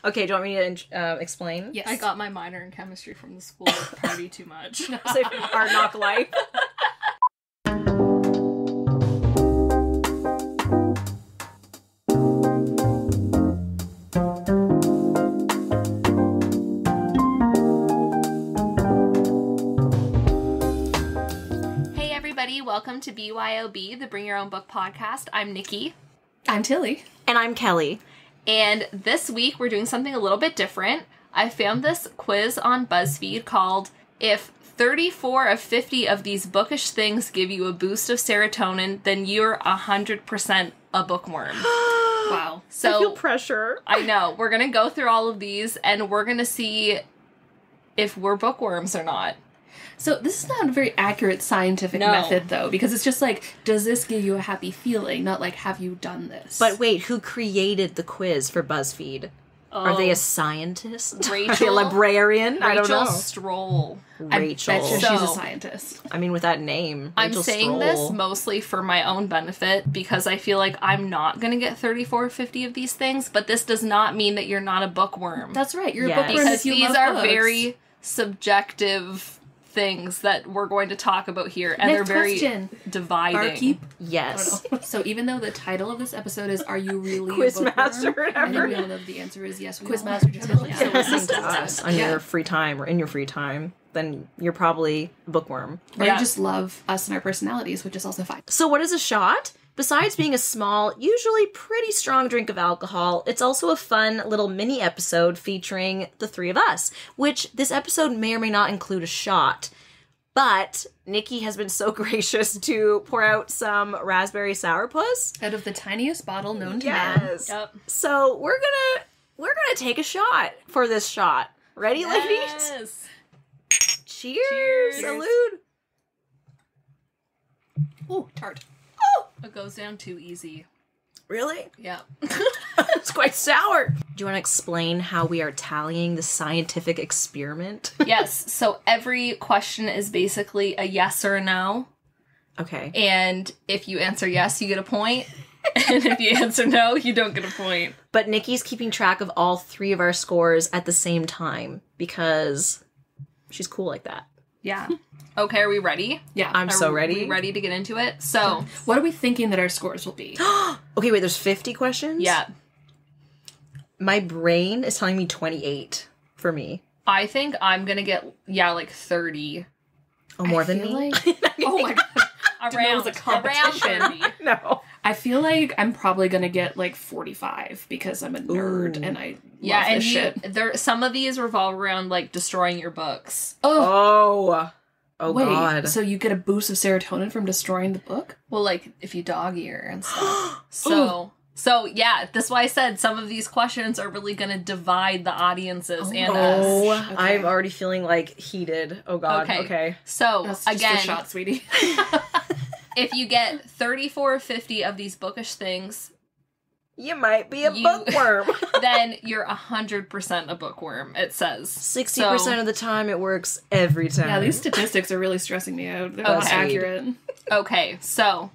Okay, do you want me to explain? Yes. I got my minor in chemistry from the school party too much. So Hard Knock Life. Hey everybody, welcome to BYOB, the Bring Your Own Book podcast. I'm Nikki. I'm Tilly. And I'm Kelly. And this week we're doing something a little bit different. I found this quiz on BuzzFeed called If 34 of 50 of these bookish things give you a boost of serotonin, then you're 100% a bookworm. Wow. So I feel pressure. I know. We're going to go through all of these and we're going to see if we're bookworms or not. So this is not a very accurate scientific method, though, because it's just like, does this give you a happy feeling? Not like, have you done this? But wait, who created the quiz for BuzzFeed? Are they a scientist? Rachel. Are they a librarian? I don't know. Rachel Stroll. Rachel. I bet you she's So- a scientist. I mean, with that name. I'm Rachel saying Stroll. this mostly for my own benefit because I feel like I'm not going to get 34 or 50 of these things, but this does not mean that you're not a bookworm. That's right. You're Yes. a bookworm because if you these love are books. very subjective things that we're going to talk about here, and Next they're very question. dividing. Barkeep. Yes. So even though the title of this episode is "Are you really a Quizmaster, bookworm?" I think whatever. we all know the answer is yes. Quizmaster just telling If you're listening to us on Yeah. your free time or in your free time, then you're probably a bookworm. Or Yeah. you just love us and our personalities, which is also fine. So what is a shot? Besides being a small, usually pretty strong drink of alcohol, it's also a fun little mini episode featuring the three of us, which this episode may or may not include a shot. But Nikki has been so gracious to pour out some raspberry sourpuss. Out of the tiniest bottle known to man. Yes. Yep. So we're gonna take a shot for this shot. Ready, ladies? Yes. Cheers. Cheers. Salute. Ooh, tart. It goes down too easy. Really? Yeah. It's quite sour. Do you want to explain how we are tallying the scientific experiment? Yes. So every question is basically a yes or a no. Okay. And if you answer yes, you get a point. And if you answer no, you don't get a point. But Nikki's keeping track of all three of our scores at the same time because she's cool like that. Yeah. Okay, are we ready? Yeah. I'm so Are ready. we ready to get into it? So, What are we thinking that our scores will be? Okay, wait, there's 50 questions? yeah. My brain is telling me 28 for me. I think I'm going to get, like 30. Oh, more I than feel me? Oh my god. Around, it was a competition. around 30. No. I feel like I'm probably gonna get like 45 because I'm a nerd and I Yeah, love and this shit. there some of these revolve around like destroying your books. Oh. Oh, Wait, God. so you get a boost of serotonin from destroying the book? Well, like if you dog ear and stuff. So yeah, that's why I said some of these questions are really going to divide the audiences and us. Oh, Okay. I'm already feeling, like, heated. Oh, God. Okay. So That's just again, a shot, sweetie. if you get 34 or 50 of these bookish things, You might be a You- bookworm. then you're 100% a bookworm, it says. 60% of the time, it works every time. Yeah, these statistics are really stressing me out. They're not Okay. accurate. Okay, so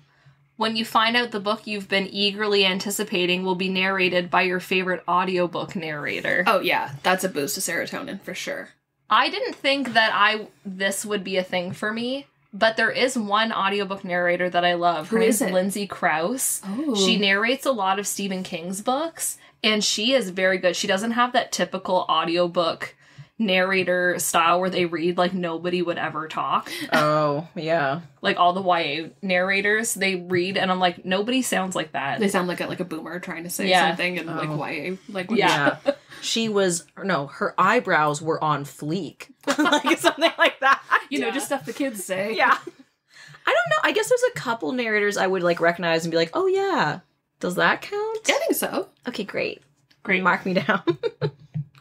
when you find out the book you've been eagerly anticipating will be narrated by your favorite audiobook narrator. Oh yeah, that's a boost of serotonin for sure. I didn't think that this would be a thing for me, but there is one audiobook narrator that I love. Her Who name's is it? Lindsay Krauss. Oh. She narrates a lot of Stephen King's books, and she is very good. She doesn't have that typical audiobook narrator style where they read like nobody would ever talk. Oh, yeah. Like all the YA narrators, they read, and I'm like, nobody sounds like that. They sound like a boomer trying to say Yeah. something and like YA like Yeah. Her eyebrows were on fleek. Like something like that. You know, Yeah. just stuff the kids say. Yeah. I don't know. I guess there's a couple narrators I would like recognize and be like, oh yeah. Does that count? I think so. Okay, great. Great. Mark me down.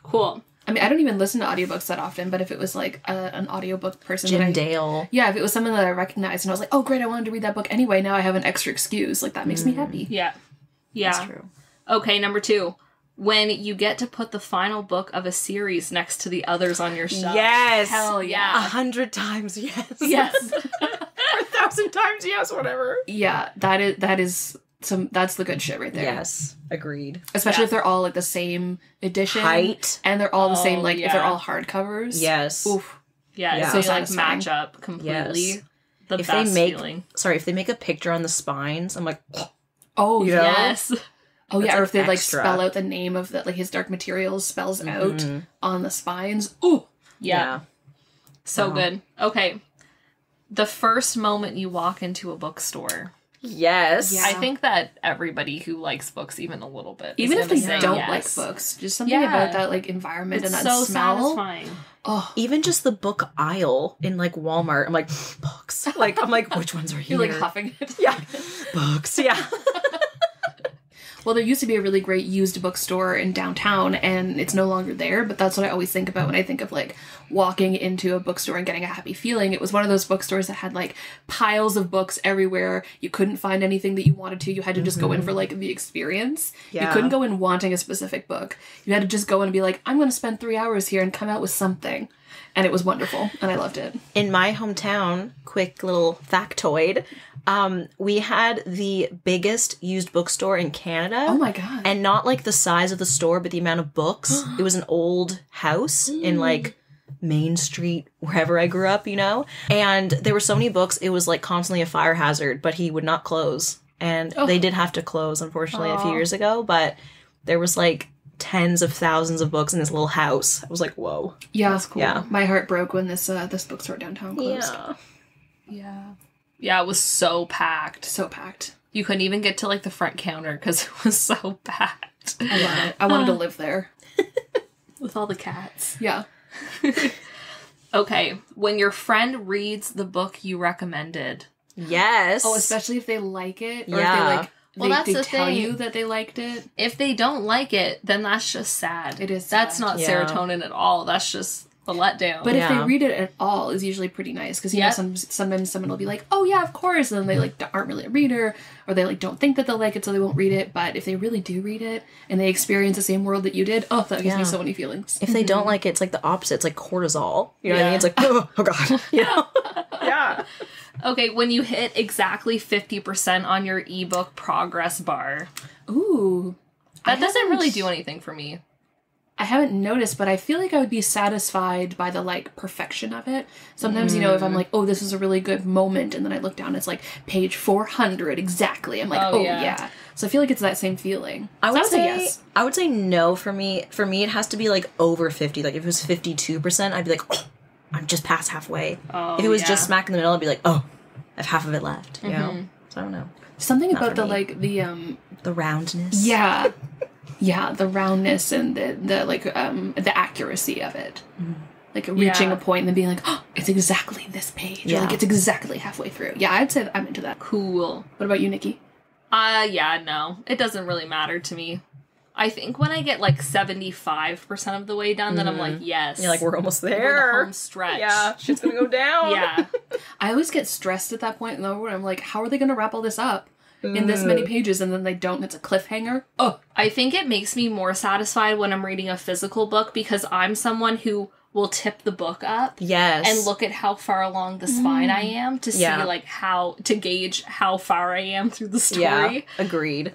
Cool. I mean, I don't even listen to audiobooks that often, but if it was like an audiobook person Jim that I, Dale. yeah, if it was someone that I recognized and I was like, oh great, I wanted to read that book anyway, now I have an extra excuse. Like that makes me happy. Yeah. Yeah. That's true. Okay, number 2. When you get to put the final book of a series next to the others on your shelf. Yes. Hell yeah. 100 times yes. Yes. Or 1,000 times yes, whatever. Yeah, that is That's the good shit right there. Yes, agreed. Especially if they're all like the same edition. Height. And they're all the same, like if they're yeah. all hardcovers. Yes. Oof. Yeah, Yeah. if So they like satisfying. match up completely. Yes. The If best they make feeling. if they make a picture on the spines, I'm like, Oh, You know? Yes. Oh, yeah, That's, or if they like extra. spell out the name of the, like his Dark Materials spells out on the spines. Ooh. Yeah. So Wow. good. Okay. The first moment you walk into a bookstore. Yes. Yeah. I think that everybody who likes books even a little bit. Even is if they gonna say don't yes. like books, just something Yeah. about that like environment It's and that so smell. satisfying. Oh, Even just the book aisle in like Walmart, I'm like, books. Like, I'm like, which ones are here? you're like huffing it. Yeah. Books. Yeah. Well, there used to be a really great used bookstore in downtown, and it's no longer there, but that's what I always think about when I think of, like, walking into a bookstore and getting a happy feeling. It was one of those bookstores that had, like, piles of books everywhere. You couldn't find anything that you wanted to. You had to just go in for, like, the experience. Yeah. You couldn't go in wanting a specific book. You had to just go in and be like, I'm going to spend 3 hours here and come out with something. And it was wonderful, and I loved it. In my hometown, quick little factoid, we had the biggest used bookstore in Canada. Oh my god. And not like the size of the store, but the amount of books. It was an old house in like Main Street, wherever I grew up, you know? And there were so many books, it was like constantly a fire hazard, but he would not close. And they did have to close, unfortunately, a few years ago, but there was like tens of thousands of books in this little house. I was like, whoa. Yeah, That's cool. Yeah. my heart broke when this bookstore downtown closed. Yeah. Yeah, it was so packed. So packed. You couldn't even get to like the front counter because it was so packed. I love it. I wanted to live there. With all the cats. Yeah. Okay, when your friend reads the book you recommended. Yes. Oh, especially if they like it, or Yeah. if they like Well, they, that's they the tell thing. you that they liked it. If they don't like it, then that's just sad. It is That's sad. not Yeah. serotonin at all. That's just a letdown. But if they Yeah. read it at all, is usually pretty nice because you Yep. know sometimes someone will be like, "Oh yeah, of course," and then they like aren't really a reader, or they like don't think that they'll like it, so they won't read it. But if they really do read it and they experience the same world that you did, oh, that gives me Yeah. so many feelings. if they don't like it, it's like the opposite. It's like cortisol. You know what I Yeah. mean? It's like, oh God. You know? Yeah. Okay, when you hit exactly 50% on your ebook progress bar. Ooh, That doesn't really do anything for me. I haven't noticed, but I feel like I would be satisfied by the like perfection of it. Sometimes, you know, if I'm like, oh, this is a really good moment, and then I look down, it's like page 400 exactly. I'm like, Oh, oh, yeah. yeah. So I feel like it's that same feeling. I So would say yes. I would say no for me. For me, it has to be like over 50. Like if it was 52%, I'd be like, oh, I'm just past halfway. Oh, if it was yeah. just smack in the middle, I'd be like, oh, I have half of it left. You know? So I don't know. Something Not about for the me. like the The roundness. yeah. Yeah, the roundness and the like the accuracy of it. Like reaching Yeah. a point and then being like, oh, it's exactly this page. Or Yeah. like it's exactly halfway through. Yeah, I'd say I'm into that. Cool. What about you, Nikki? Yeah, no. It doesn't really matter to me. I think when I get like 75% of the way done, then I'm like, yes. You're like, we're almost We're the there. home stretch. Yeah, shit's gonna go down. Yeah. I always get stressed at that point though, where I'm like, how are they going to wrap all this up in this many pages? And then they don't. And it's a cliffhanger. Oh, I think it makes me more satisfied when I'm reading a physical book because I'm someone who will tip the book up Yes. and look at how far along the spine I am to see Yeah. like how to gauge how far I am through the story. Yeah. Agreed.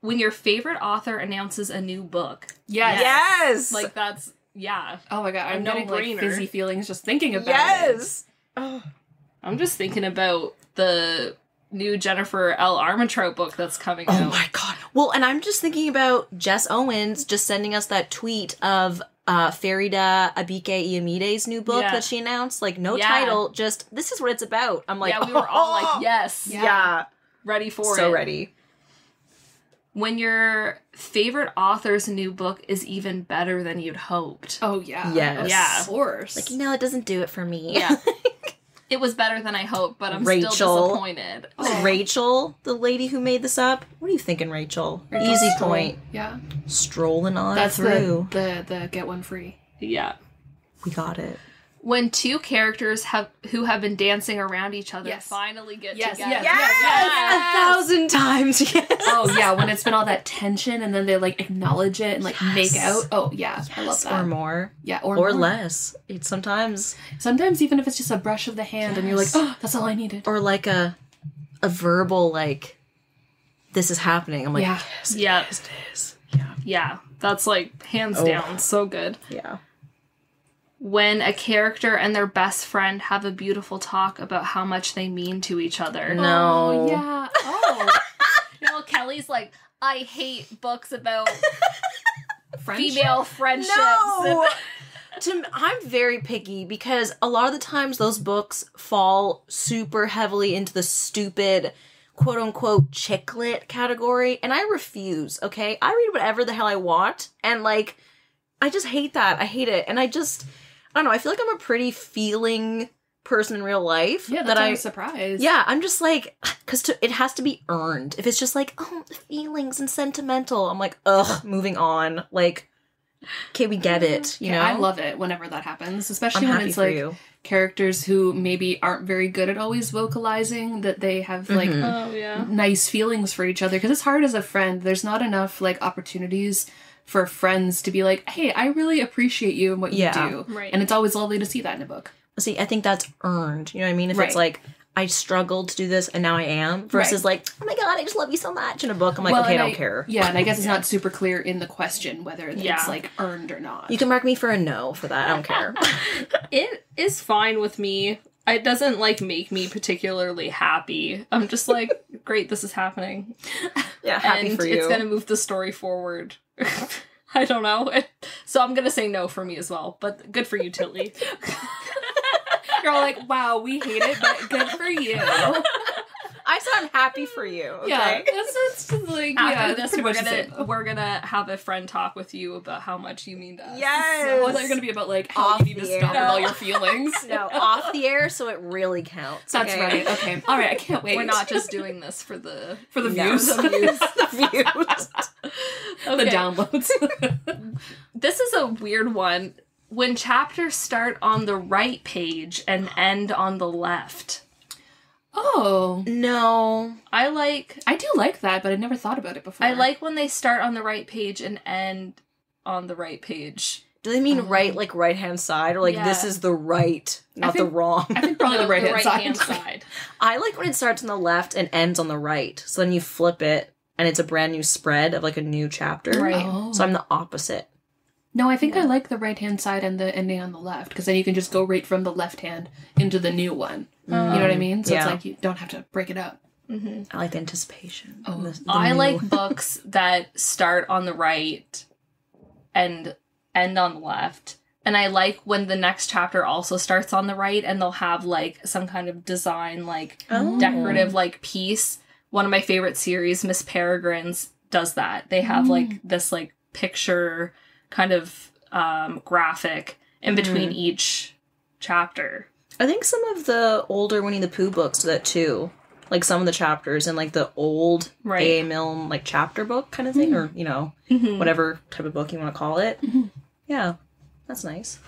When your favorite author announces a new book. yes. Yes. Like that's yeah. Oh my god, I'm getting like no-brainer. fizzy feelings just thinking about it. yes. Oh. I'm just thinking about the new Jennifer L. Armentrout book that's coming Oh out. my God. Well, and I'm just thinking about Jess Owens just sending us that tweet of Farida Abikei Iyamide's new book Yeah. that she announced. Like, no Yeah. title, just this is what it's about. I'm like, Yeah, we were all like, yes, Yeah. ready for it. So ready. When your favorite author's new book is even better than you'd hoped. Oh yeah. Yes. Yeah. Of course. Like, no, it doesn't do it for me. Yeah. It was better than I hoped, but I'm Rachel. still disappointed. Rachel, the lady who made this up. What are you thinking, Rachel? Rachel Easy Stroll. point. Yeah. Strolling on That's through. the get one free. Yeah. We got it. When two characters who have been dancing around each other Yes. finally get Yes, together. yes, 1,000 times, yes. Oh yeah, when it's been all that tension and then they like acknowledge it and like make Yes. out. Oh yeah, I love that. Or more. Yeah, Or more. less. It's sometimes. Sometimes even if it's just a brush of the hand and you're like, Yes. oh, that's all I needed. Or like a verbal, like, this is happening. I'm like, Yeah. yes, it Yeah. is, it is. Yeah, that's like hands down so good. Yeah. When a character and their best friend have a beautiful talk about how much they mean to each other. No. Oh, yeah. Kelly's like, I hate books about Friendship? female friendships. No! I'm very picky because a lot of the times those books fall super heavily into the stupid quote-unquote chick lit category, and I refuse, okay? I read whatever the hell I want, and, like, I just hate that. I hate it. And I don't know, I feel like I'm a pretty feeling person in real life. Yeah, that's why I was surprised. Yeah, I'm just like, because it has to be earned. If it's just like, oh, feelings and sentimental, I'm like, ugh, moving on. Like, okay, we get it, you know? I love it whenever that happens, especially I'm when happy it's for like you. characters who maybe aren't very good at always vocalizing that they have like Oh, yeah. nice feelings for each other, because it's hard as a friend. There's not enough like opportunities for friends to be like, hey, I really appreciate you and what you do. Right. And it's always lovely to see that in a book. See, I think that's earned. You know what I mean? If Right. it's like, I struggled to do this and now I am, versus like, oh my god, I just love you so much in a book. I'm like, okay, I don't care. Yeah, and I guess it's not super clear in the question whether Yeah. it's like earned or not. You can mark me for a no for that. I don't care. It is fine with me. It doesn't, like, make me particularly happy. I'm just like, great, this is happening. Yeah, happy and for you. it's gonna move the story forward. I don't know. So I'm gonna say no for me as well, but good for you, Tilly. You're all like, wow, we hate it, but good for you. I said I'm happy for you. Okay? Yeah, that's just like, yeah, After that's this, pretty much the same. we're gonna have a friend talk with you about how much you mean to us. Yes. Well, they're going to be about like how Off you need to the stop air. with all your feelings. No, off the air, so it really counts. That's okay? right. Okay. All right. I can't wait. We're not just doing this for the for the No. views. The views. The Okay. downloads. This is a weird one. When chapters start on the right page and end on the left. Oh, No. I like I do like that, but I never thought about it before. I like when they start on the right page and end on the right page. Do they mean right, like right-hand side, or like Yeah. this is the right, not think- the wrong? I think probably the right hand right-hand side. side. I like when it starts on the left and ends on the right. So then you flip it, and it's a brand new spread of like a new chapter. Right. Oh. So I'm the opposite. No, I think I like the right hand side and the ending on the left, because then you can just go right from the left hand into the new one. You know what I mean? So Yeah. it's like you don't have to break it up. I like the anticipation. Oh. The I new. like books that start on the right and end on the left. And I like when the next chapter also starts on the right and they'll have like some kind of design, like Oh. decorative like piece. One of my favorite series, Miss Peregrine's, does that. They have like this like picture kind of graphic in between each chapter. I think some of the older Winnie the Pooh books do that too. Like some of the chapters in like the old Right. A.A. Milne like chapter book kind of thing, or you know, whatever type of book you want to call it. Yeah, that's nice.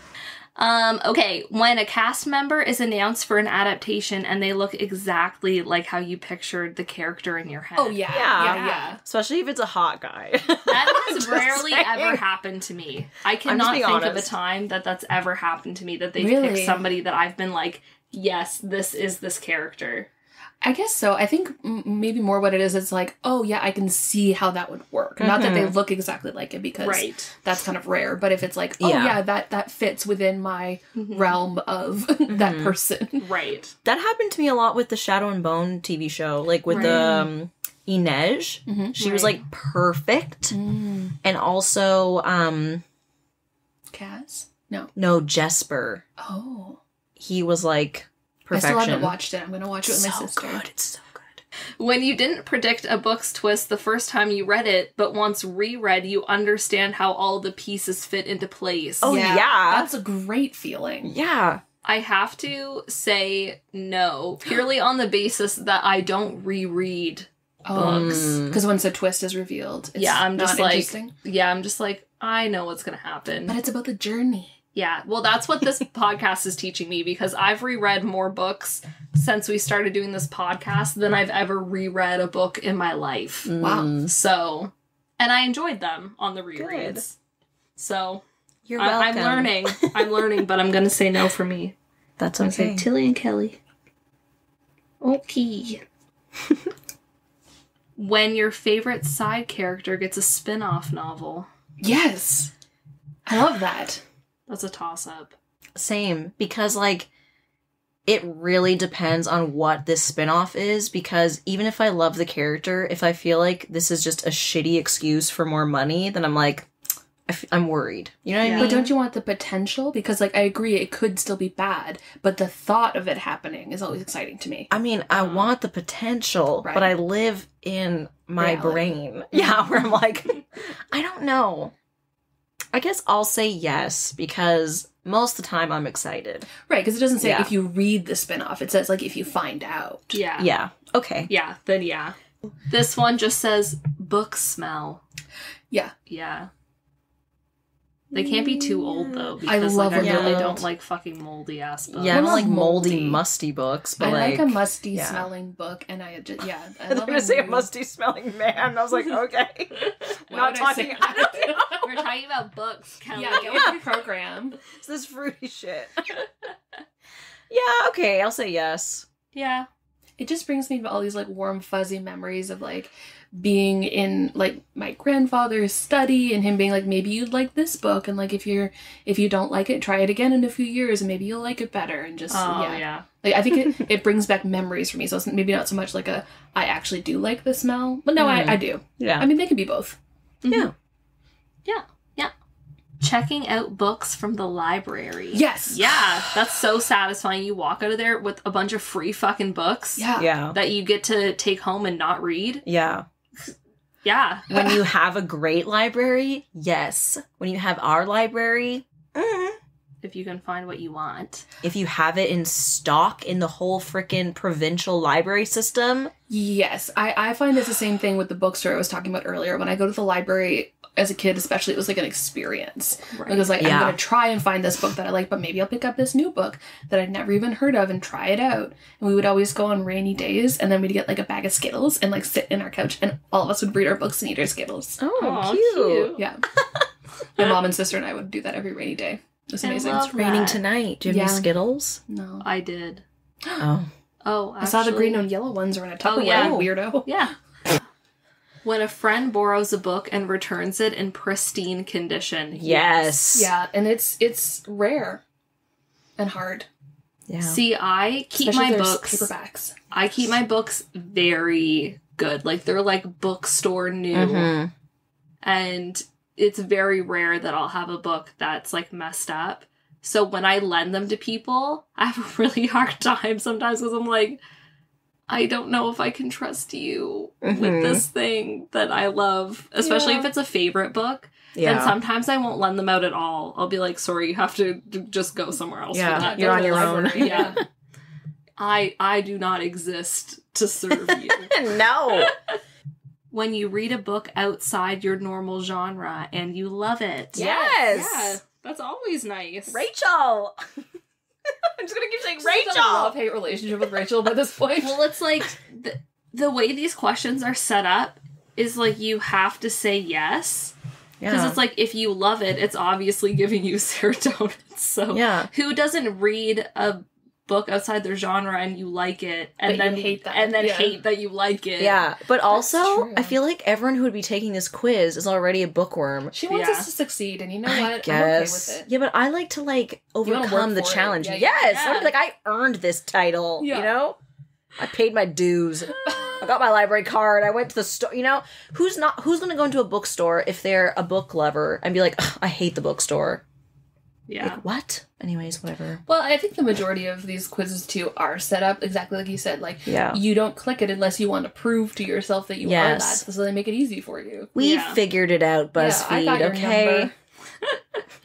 Okay, when a cast member is announced for an adaptation and they look exactly like how you pictured the character in your head. Oh, yeah. Yeah. Yeah. Especially if it's a hot guy. That has Just rarely saying. ever happened to me. I just cannot being think of a honest. time that that's ever happened to me, that they've Really? picked somebody that I've been like, yes, this is this character. I guess so. I think maybe more what it is, it's like, oh yeah, I can see how that would work. Not that they look exactly like it, because Right. that's kind of rare. But if it's like, oh Yeah. yeah, that fits within my realm of that person. Right. That happened to me a lot with the Shadow and Bone TV show, like with the Inej. She was Right. like perfect, and also Kaz? No. no Jesper. Oh. He was like I perfection. still haven't watched it. I'm going to watch it with my so sister. good. It's so good. When you didn't predict a book's twist the first time you read it, but once reread, you understand how all the pieces fit into place. Oh yeah. That's a great feeling. Yeah. I have to say no, purely on the basis that I don't reread books. Because once a twist is revealed, it's I'm not just like, interesting. I'm just like, I know what's gonna happen. But it's about the journey. Yeah, well, that's what this podcast is teaching me, because I've reread more books since we started doing this podcast than I've ever reread a book in my life. Wow. So, and I enjoyed them on the rereads. Good. So, You're I'm welcome. learning. I'm learning, but I'm going to say no for me. That's I say okay. Tilly and Kelly. Okay. When your favorite side character gets a spin-off novel. Yes. I love that. That's a toss-up. Same, because, like, it really depends on what this spin-off is, because even if I love the character, if I feel like this is just a shitty excuse for more money, then I'm like, I'm worried. You know what I mean? But don't you want the potential? Because, like, I agree, it could still be bad, but the thought of it happening is always exciting to me. I mean, I want the potential, Right. but I live in my Reality. brain. Yeah, where I'm like, I don't know. I guess I'll say yes, because most of the time I'm excited. Right, because it doesn't say Yeah. if you read the spin-off. It says, like, if you find out. Yeah. Yeah, okay. Yeah, then yeah. This one just says book smell. Yeah. Yeah. They can't be too old though, because love like, I when really they're don't old. like fucking moldy ass books. Yeah, I don't love like moldy, moldy. musty books, but I like a musty yeah. smelling book, and I just, I I'm love gonna say a new- musty smelling man. I was like, okay. Why Not would I talking. say I don't know. We're talking about books, Kelly. Yeah, get with the program. It's this fruity shit. Yeah, okay, I'll say yes. Yeah. It just brings me to all these, like, warm, fuzzy memories of, like, being in, like, my grandfather's study and him being like, maybe you'd like this book, and, like, if you don't like it, try it again in a few years and maybe you'll like it better, and just Yeah. like, I think it brings back memories for me, so it's maybe not so much like a I actually do like the smell, but no, I do. Yeah. I mean, they can be both. Yeah. Yeah. Yeah. Checking out books from the library. Yes. Yeah, that's so satisfying. You walk out of there with a bunch of free fucking books. Yeah. Yeah. That you get to take home and not read. Yeah. Yeah. When you have a great library, yes. When you have our library, If you can find what you want. if you have it in stock in the whole frickin' provincial library system, Yes, I find it's the same thing with the bookstore I was talking about earlier. When I go to the library as a kid, especially, it was like an experience. Right. It was like, Yeah. I'm going to try and find this book that I like, but maybe I'll pick up this new book that I'd never even heard of and try it out. And we would always go on rainy days, and then we'd get like a bag of Skittles and like sit in our couch, and all of us would read our books and eat our Skittles. Aw, cute. Yeah. My mom and sister and I would do that every rainy day. It was I amazing. love It's raining that. tonight. Do you have any Yeah. Skittles? No. I did. Oh. Oh, I saw the green and yellow ones are in a Tupperware, yeah. weirdo. Yeah. When a friend borrows a book and returns it in pristine condition. Yes. Yeah, and it's rare and hard. Yeah. See, I keep Especially my if there's books. paperbacks. I keep my books very good. Like they're like bookstore new. Mhm. And it's very rare that I'll have a book that's like messed up. So when I lend them to people, I have a really hard time sometimes because I'm like, I don't know if I can trust you with Mhm. this thing that I love, especially if it's a favorite book. Yeah. Then sometimes I won't lend them out at all. I'll be like, sorry, you have to just go somewhere else. Yeah, for that. you're Go on to the your own. library, Yeah. I do not exist to serve you. No. When you read a book outside your normal genre and you love it. Yes. Yeah, that's always nice. Rachel. I'm just gonna keep saying A Rachel. love-hate relationship with Rachel by this point. Well, it's like the way these questions are set up is like you have to say yes. Because it's like if you love it, it's obviously giving you serotonin. So Yeah. who doesn't read a book outside their genre and you like it and But you then hate that. and then Yeah. hate that you like it? Yeah, but also true. I feel like everyone who would be taking this quiz is already a bookworm. She wants Yeah. us to succeed, and you know what? I I'm okay guess. with it. Yeah, but I like to like wanna overcome work the for it. challenge. Yeah, Yes, yeah. I wanna be like I earned this title. Yeah. You know, I paid my dues. I got my library card. I went to the store. You know, who's gonna go into a bookstore if they're a book lover and be like, "Ugh, I hate the bookstore. Yeah. Like, what? Anyways, whatever. Well, I think the majority of these quizzes, too, are set up exactly like you said. Like, Yeah. you don't click it unless you want to prove to yourself that you Yes. are that. So they make it easy for you. We Yeah. figured it out, Yeah, I BuzzFeed. got your Okay, number.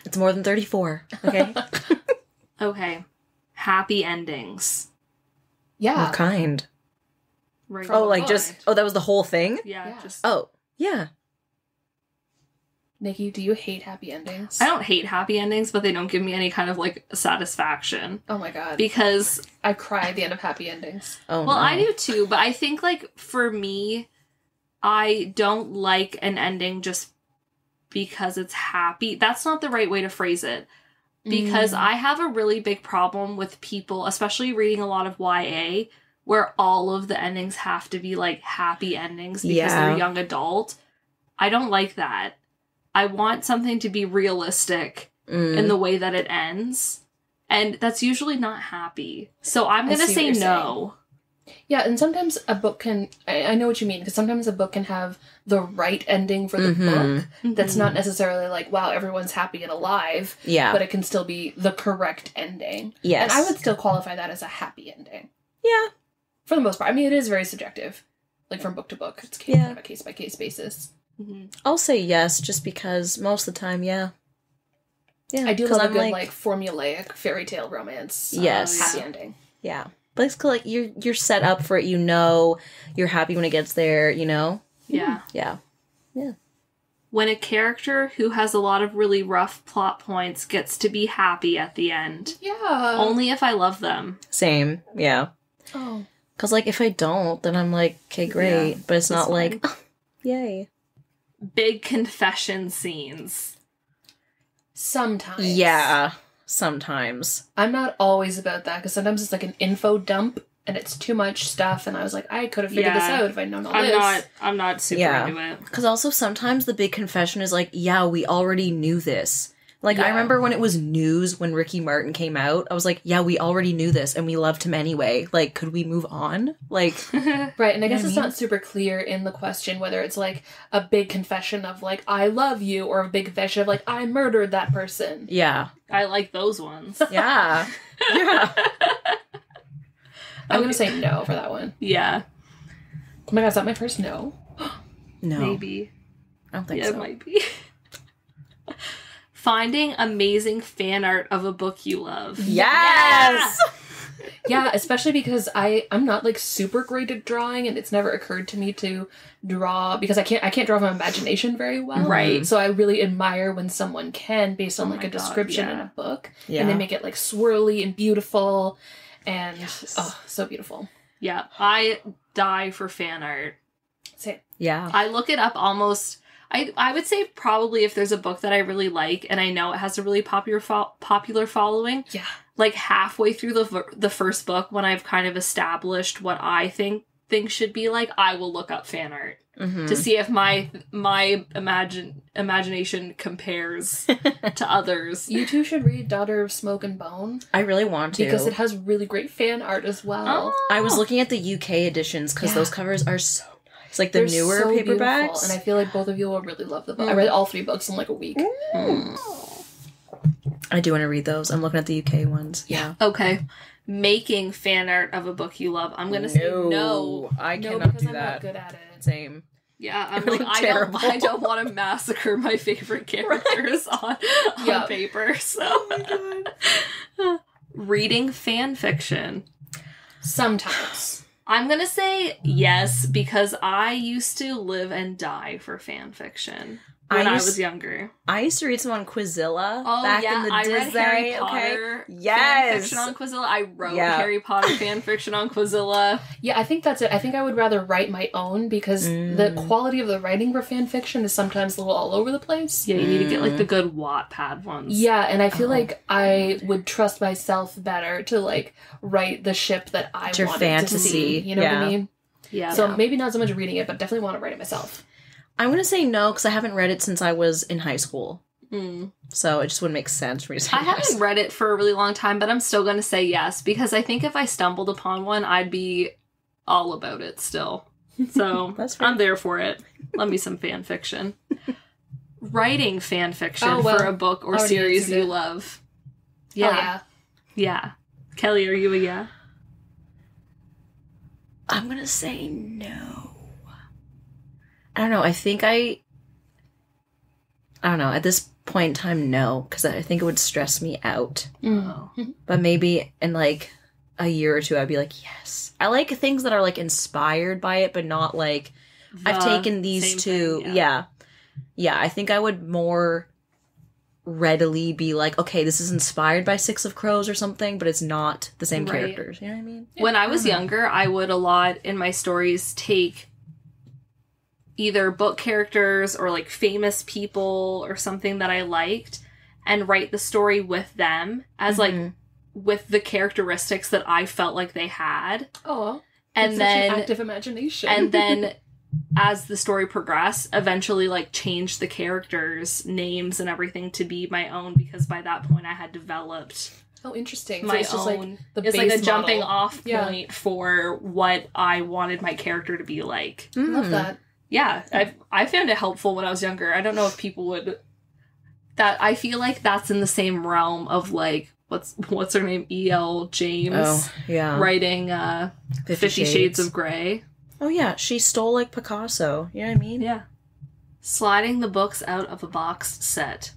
it's more than 34. Okay, Okay. Happy endings. Yeah. what kind? Right. Oh, like book. just that was the whole thing. Yeah, Yeah. just Oh, yeah. Nikki, do you hate happy endings? I don't hate happy endings, but they don't give me any kind of like satisfaction Oh my god. because I cry at the end of happy endings. Oh, well, no. I do too, but I think like for me, I don't like an ending just because it's happy. That's not the right way to phrase it. Because I have a really big problem with people, especially reading a lot of YA, where all of the endings have to be, like, happy endings because they're young adult. I don't like that. I want something to be realistic in the way that it ends. And that's usually not happy. So I'm going to say no. Yeah, and sometimes a book can... I know what you mean, because sometimes a book can have the right ending for the book that's not necessarily like, wow, everyone's happy and alive. Yeah. But it can still be the correct ending. Yes. And I would still qualify that as a happy ending. Yeah. For the most part. I mean, it is very subjective. Like, from book to book. It's kind of a case-by-case basis. I'll say yes, just because most of the time, yeah. I do love a good, like, formulaic fairy tale romance. Yes. Happy ending. Yeah. But it's like, you're set up for it, you know. You're happy when it gets there, you know? Yeah. Yeah. Yeah. When a character who has a lot of really rough plot points gets to be happy at the end. Yeah. Only if I love them. Same. Yeah. Oh. Because, like, if I don't, then I'm like, okay, great. Yeah, but it's not like, oh, yay. Big confession scenes. Sometimes. Yeah. Sometimes. I'm not always about that, because sometimes it's like an info dump, and it's too much stuff, and I was like, I could have figured this out if I'd known all this. I'm not super into it. Because also sometimes the big confession is like, yeah, we already knew this. Like, I remember when it was news when Ricky Martin came out, I was like, yeah, we already knew this, and we loved him anyway. Like, could we move on? Like... Right, and I guess it's not super clear in the question whether it's, like, a big confession of, like, I love you, or a big confession of, like, I murdered that person. Yeah. I like those ones. Yeah. Yeah. I'm gonna say no for that one. Yeah. Oh my god, is that my first no? No. Maybe. I don't think Yeah, so. it might be. Finding amazing fan art of a book you love. Yes! Yeah, especially because I'm not, like, super great at drawing, and it's never occurred to me to draw, because I can't draw from imagination very well. Right. So I really admire when someone can, based on, like, a description in a book. Yeah. And they make it, like, swirly and beautiful, and, oh, so beautiful. Yeah, I die for fan art. Same. Yeah. I look it up almost... I would say probably if there's a book that I really like and I know it has a really popular following, like halfway through the first book, when I've kind of established what I think things should be like, I will look up fan art to see if my imagination compares to others. You two should read Daughter of Smoke and Bone. I really want to. Because it has really great fan art as well. Oh. I was looking at the UK editions because those covers are so nice. It's like the newer so paperbacks. Beautiful, and I feel like both of you will really love the book. I read all 3 books in like a week. I do want to read those. I'm looking at the UK ones. Yeah. Okay. Making fan art of a book you love. I'm going to say no. I No, cannot because do I'm that. not good at it. Same. Yeah, I'm Really like, terrible. I don't want to massacre my favorite characters on paper. So. Oh my god. Reading fan fiction. Sometimes. I'm gonna say yes, because I used to live and die for fan fiction when I was younger. I used to read some on Quizilla Oh back yeah, in the I Disney. read Harry Potter fan Yes. fiction on Quizilla. I wrote Harry Potter fan fiction on Quizilla. Yeah, I think that's it. I think I would rather write my own, because the quality of the writing for fan fiction is sometimes a little all over the place. Yeah, you need to get like the good Wattpad ones. Yeah, and I feel like I would trust myself better to like write the ship that I Your wanted fantasy. to see. You know what I mean? Yeah. So maybe not so much reading it, but definitely want to write it myself. I'm going to say no because I haven't read it since I was in high school. So it just wouldn't make sense for me to say I haven't read it for a really long time, but I'm still going to say yes, because I think if I stumbled upon one, I'd be all about it still. So That's fair. I'm there for it. Love me some fan fiction. Writing fan fiction for a book or already series answered you it. love. Yeah. Yeah. Kelly, are you a yeah? I'm going to say no. I don't know. I think I don't know. At this point in time, no. Because I think it would stress me out. But maybe in like a year or two, I'd be like, yes. I like things that are like inspired by it, but not like, I've taken these two. thing, Yeah, I think I would more readily be like, okay, this is inspired by Six of Crows or something, but it's not the same Right. characters. You know what I mean? When I was younger, I would a lot in my stories take either book characters or like famous people or something that I liked and write the story with them as like with the characteristics that I felt like they had. Oh. And It's then such an active imagination. and then as the story progressed, eventually like changed the characters' names and everything to be my own, because by that point I had developed oh, interesting. my so it's just own. like the It's like a base jumping model. off point for what I wanted my character to be like. I love that. Yeah, I found it helpful when I was younger. I don't know if people would. That I feel like that's in the same realm of like what's her name, E.L. James. Oh, yeah. Writing 50 Shades of Grey. Oh, yeah. She stole, like, Picasso. You know what I mean? Yeah. Sliding the books out of a box set.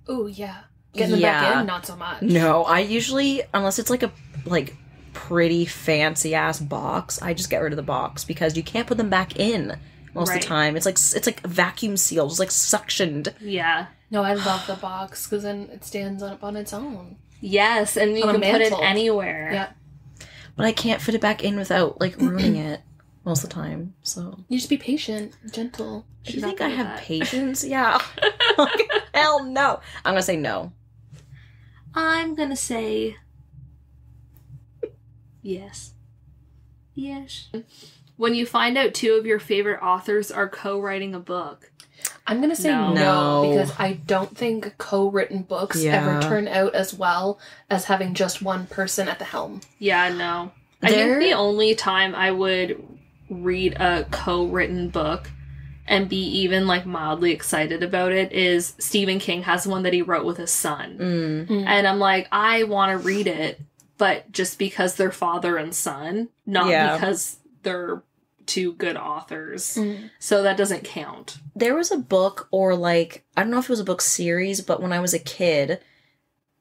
Oh, yeah. Getting them back in, not so much. No, I usually, unless it's, like, a, like, pretty fancy-ass box, I just get rid of the box, because you can't put them back in most of the time. It's like vacuum sealed. It's, like, suctioned. Yeah. No, I love the box, because then it stands up on its own. Yes, and you On a can put it mantle. anywhere. Yeah. But I can't fit it back in without, like, ruining it most of the time, so... You just be patient, gentle. Do you think I have patience? Yeah. Hell no. I'm gonna say no. I'm gonna say yes. Yes. When you find out two of your favorite authors are co-writing a book. I'm going to say No. no, because I don't think co-written books ever turn out as well as having just one person at the helm. Yeah, no. I think the only time I would read a co-written book and be even like mildly excited about it is Stephen King has one that he wrote with his son. And I'm like, I want to read it, but just because they're father and son, not because they're two good authors. So that doesn't count. There was a book, or like, I don't know if it was a book series, but when I was a kid,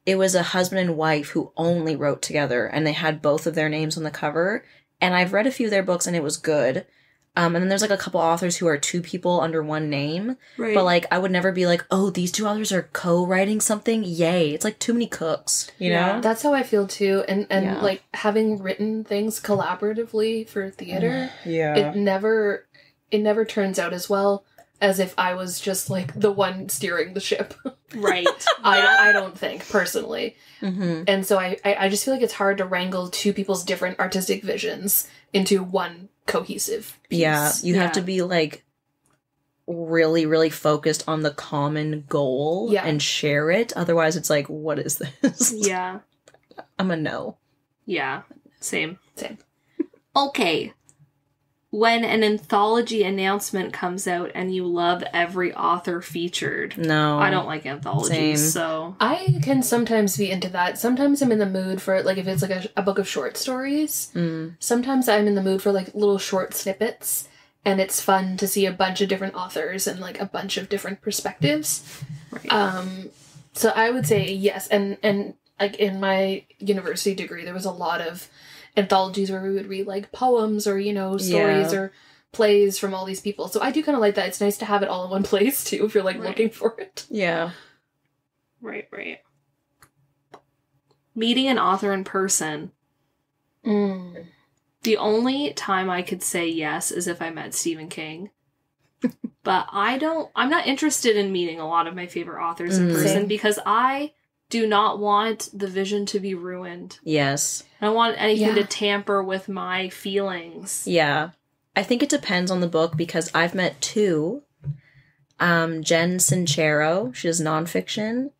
it was a husband and wife who only wrote together, and they had both of their names on the cover. And I've read a few of their books, and it was good. And then there's like a couple authors who are two people under one name. Right. But like, I would never be like, oh, these two authors are co-writing something. Yay. It's like too many cooks, you know? That's how I feel too. And like having written things collaboratively for theater, it never turns out as well as if I was just like the one steering the ship. Right. I don't think, personally. Mm-hmm. And so I just feel like it's hard to wrangle two people's different artistic visions into one cohesive piece. Yeah, you have to be like really, really focused on the common goal and share it. Otherwise, it's like, what is this? Yeah. I'm a no. Yeah. Same. Okay. When an anthology announcement comes out and you love every author featured. No. I don't like anthologies, so... I can sometimes be into that. Sometimes I'm in the mood for, like, if it's like a book of short stories. Sometimes I'm in the mood for, like, little short snippets. And it's fun to see a bunch of different authors and, like, a bunch of different perspectives. Right. So I would say yes. And like, in my university degree, there was a lot of anthologies where we would read like poems or, you know, stories or plays from all these people. So I do kind of like that. It's nice to have it all in one place too if you're like looking for it. Yeah. Right. Meeting an author in person. The only time I could say yes is if I met Stephen King. But I'm not interested in meeting a lot of my favorite authors in person because I do not want the vision to be ruined. Yes. I don't want anything to tamper with my feelings. Yeah. I think it depends on the book because I've met two. Jen Sincero, she does nonfiction.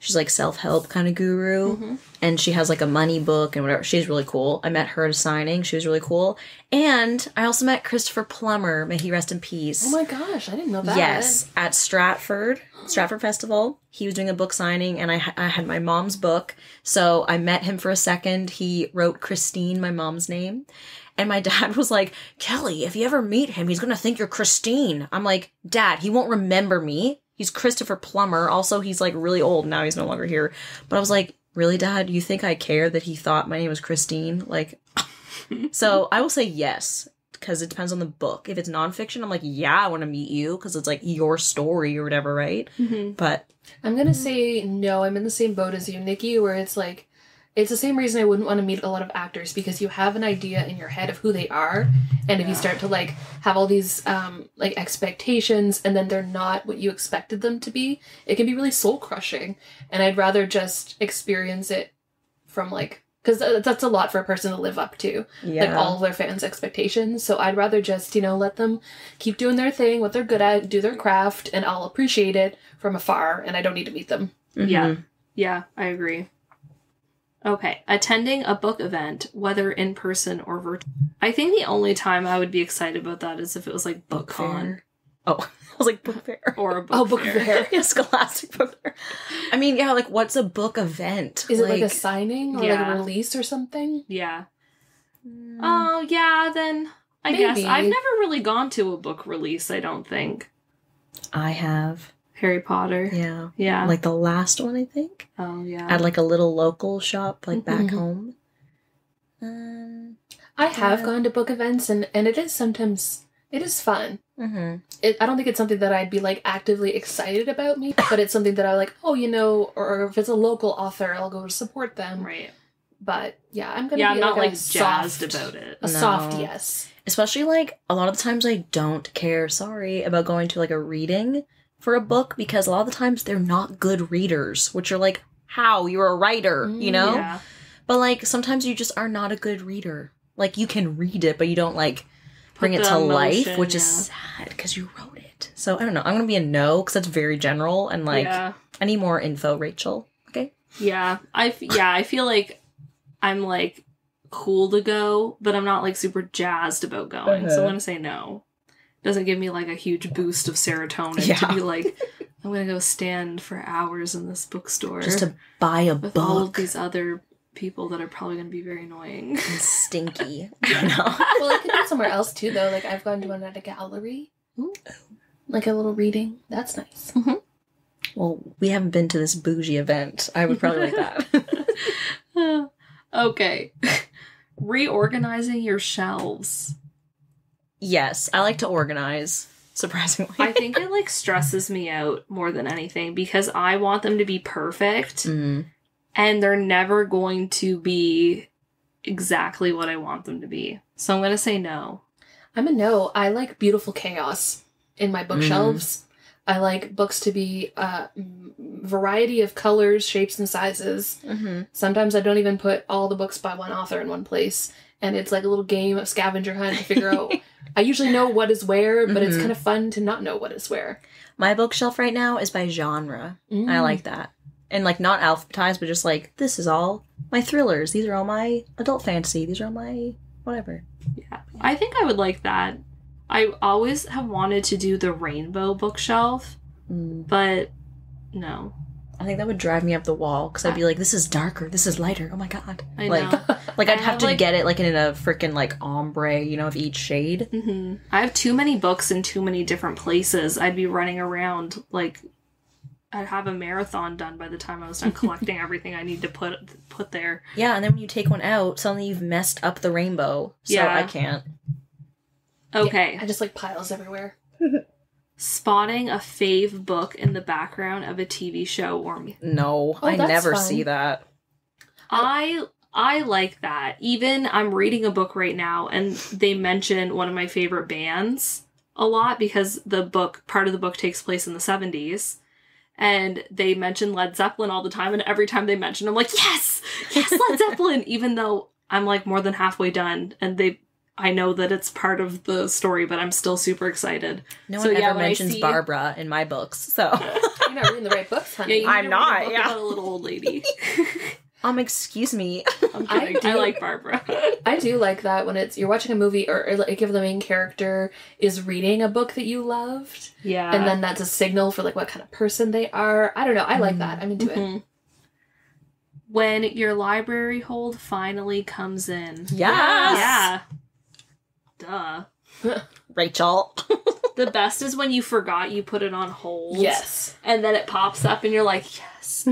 She's like self-help kind of guru. And she has like a money book and whatever. She's really cool. I met her at a signing. She was really cool. And I also met Christopher Plummer. May he rest in peace. Oh my gosh, I didn't know that. Yes, at Stratford Festival. He was doing a book signing and I had my mom's book. So I met him for a second. He wrote Christine, my mom's name. And my dad was like, Kelly, if you ever meet him, he's going to think you're Christine. I'm like, Dad, he won't remember me. He's Christopher Plummer. Also, he's like really old now. He's no longer here. But I was like, really, Dad? You think I care that he thought my name was Christine? Like, so I will say yes, because it depends on the book. If it's nonfiction, I'm like, yeah, I want to meet you because it's like your story or whatever, right? But I'm going to say no. I'm in the same boat as you, Nikki, where it's like, it's the same reason I wouldn't want to meet a lot of actors because you have an idea in your head of who they are. And if you start to like have all these like expectations and then they're not what you expected them to be, it can be really soul crushing. And I'd rather just experience it from like Because that's a lot for a person to live up to. Yeah. Like, all of their fans' expectations. So I'd rather just, let them keep doing their thing, what they're good at, do their craft, and I'll appreciate it from afar, and I don't need to meet them. Mm-hmm. Yeah. Yeah, I agree. Okay. Attending a book event, whether in person or virtual. I think the only time I would be excited about that is if it was like BookCon. Oh, I was like, book fair. Or a book fair. Yeah, Scholastic Book Fair. I mean, yeah, like, what's a book event? Is it like a signing or like a release or something? Yeah. Oh, yeah, then I guess. I've never really gone to a book release, I don't think. I have. Harry Potter. Yeah. Yeah. Like the last one, I think. Oh, yeah. At like a little local shop, like back home. I have gone to book events, and it is sometimes... It is fun. Mm-hmm. I don't think it's something that I'd be, like, actively excited about me, but it's something that I like, or if it's a local author, I'll go to support them. Right. But, yeah, I'm going to be I'm not, like, jazzed about it. A soft yes. Especially, like, a lot of the times I don't care, about going to, like, a reading for a book, because a lot of the times they're not good readers, which are like, how? You're a writer, you know? Yeah. But, like, sometimes you just are not a good reader. Like, you can read it, but you don't, like... bring it to life, which is sad because you wrote it. So I don't know. I'm gonna be a no because that's very general and like I need more info, Rachel. Okay. Yeah, I feel like I'm like cool to go, but I'm not like super jazzed about going. So I'm gonna say no. Doesn't give me like a huge boost of serotonin to be like, I'm gonna go stand for hours in this bookstore just to buy a with book. All of these other people that are probably going to be very annoying. And stinky. I know. Well, it could be somewhere else too, though. Like, I've gone to one at a gallery. Ooh. Like a little reading. That's nice. Mm-hmm. Well, we haven't been to this bougie event. I would probably like that. Okay. Reorganizing your shelves. Yes, I like to organize, surprisingly. I think it, like, stresses me out more than anything because I want them to be perfect. Mm. And they're never going to be exactly what I want them to be. So I'm going to say no. I'm a no. I like beautiful chaos in my bookshelves. I like books to be a variety of colors, shapes, and sizes. Mm-hmm. Sometimes I don't even put all the books by one author in one place. And it's like a little game of scavenger hunt to figure out. I usually know what is where, but it's kind of fun to not know what is where. My bookshelf right now is by genre. I like that. And, like, not alphabetized, but just, like, this is all my thrillers. These are all my adult fantasy. These are all my whatever. Yeah. I think I would like that. I always have wanted to do the rainbow bookshelf, but no. I think that would drive me up the wall, because I'd be like, this is darker, this is lighter, oh my god. I know. Like, I'd have to get it, like, in a freaking, like, ombre, of each shade. Mm-hmm. I have too many books in too many different places. I'd be running around, like... I'd have a marathon done by the time I was done collecting everything I need to put there. Yeah, and then when you take one out, suddenly you've messed up the rainbow. So I can't. Okay. Yeah, I just like piles everywhere. Spotting a fave book in the background of a TV show or... No, I never see that. I like that. Even I'm reading a book right now and they mention one of my favorite bands a lot because part of the book takes place in the 70s. And they mention Led Zeppelin all the time, and every time they mention, I'm like, yes, Led Zeppelin, even though I'm like more than halfway done, and I know that it's part of the story, but I'm still super excited. No one ever mentions Barbara in my books, so you're not reading the right books, honey. Yeah, I'm not. Yeah, about a little old lady. Excuse me. I'm kidding. I like Barbara. I do like that when you're watching a movie or like if the main character is reading a book that you loved. Yeah. And then that's a signal for like what kind of person they are. I don't know. I like that. I'm into it. When your library hold finally comes in. Yes. Yeah. Duh. Rachel. The best is when you forgot you put it on hold. Yes. And then it pops up and you're like, yes.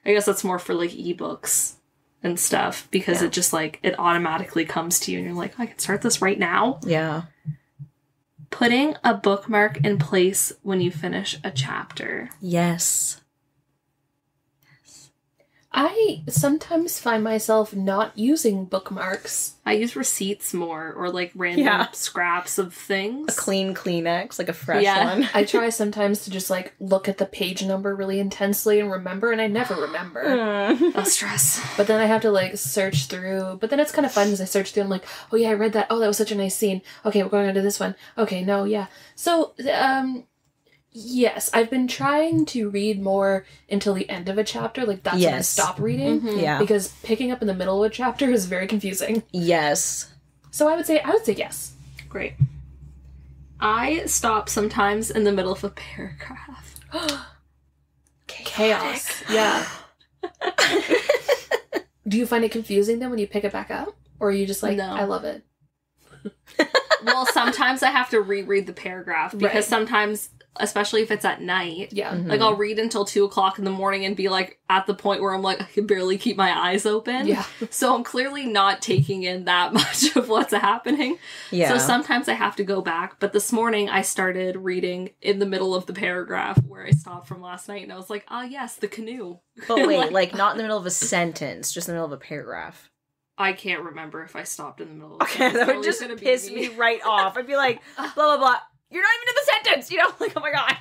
I guess that's more for, like, ebooks and stuff, because it just, like, it automatically comes to you, and you're like, I can start this right now? Yeah. Putting a bookmark in place when you finish a chapter. Yes. I sometimes find myself not using bookmarks. I use receipts more, or like random scraps of things. A clean Kleenex, like a fresh one. I try sometimes to just like look at the page number really intensely and remember, and I never remember. No stress. But then I have to like search through. But then it's kind of fun because I search through and I'm like, oh yeah, I read that. Oh, that was such a nice scene. Okay, we're going on to this one. Okay, no, yeah. So, yes, I've been trying to read more until the end of a chapter. Like, that's when I stop reading. Yeah. Because picking up in the middle of a chapter is very confusing. Yes. So I would say yes. Great. I stop sometimes in the middle of a paragraph. Chaos. Yeah. Do you find it confusing then when you pick it back up? Or are you just like, No. I love it? Well, sometimes I have to reread the paragraph because sometimes, especially if it's at night, like I'll read until 2:00 in the morning and be like at the point where I'm like, I can barely keep my eyes open. Yeah. So I'm clearly not taking in that much of what's happening. Yeah. So sometimes I have to go back. But this morning I started reading in the middle of the paragraph where I stopped from last night, and I was like, ah, yes, the canoe. But wait, like not in the middle of a sentence, just in the middle of a paragraph. I can't remember if I stopped in the middle of Okay, that would just piss me right off. I'd be like, blah, blah, blah. You're not even in the sentence, you know? Like, oh my god.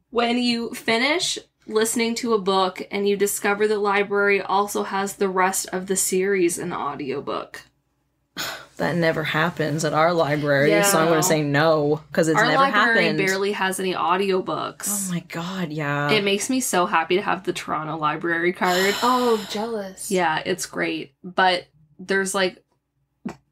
When you finish listening to a book and you discover the library also has the rest of the series in audiobook. That never happens at our library, so I'm going to say no, because it's Our never library happened. barely has any audiobooks. Oh my god, yeah. It makes me so happy to have the Toronto library card. Oh, jealous. Yeah, it's great. But there's like,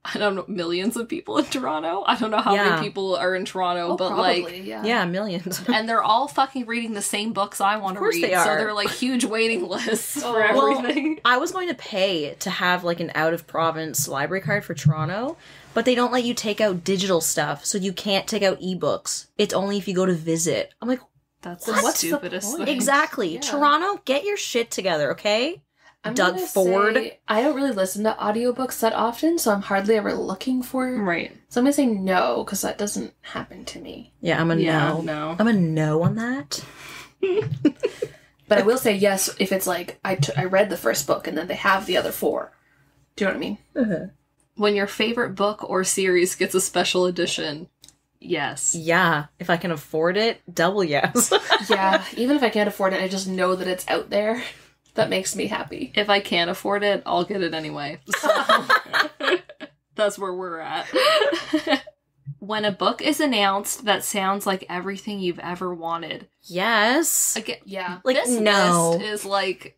I don't know, millions of people in Toronto. I don't know how many people are in Toronto, but probably, like, yeah, millions. and they're all fucking reading the same books I want to read. They are. So they're like huge waiting lists for everything. I was going to pay to have like an out of province library card for Toronto, but they don't let you take out digital stuff, so you can't take out ebooks. It's only if you go to visit. I'm like, That's Then the what's the stupidest point? thing. exactly. Yeah. Toronto, get your shit together, okay? I'm Doug gonna Ford. say, I don't really listen to audiobooks that often, so I'm hardly ever looking for... Right. So I'm going to say no, because that doesn't happen to me. Yeah, I'm a no. I'm a no on that. But I will say yes if it's like, I read the first book and then they have the other 4. Do you know what I mean? Mm-hmm. When your favorite book or series gets a special edition, yes. Yeah, if I can afford it, double yes. Yeah, even if I can't afford it, I just know that it's out there. That makes me happy. If I can't afford it, I'll get it anyway. So that's where we're at. When a book is announced that sounds like everything you've ever wanted. Yes. Again, Yeah. Like, this no. list is like,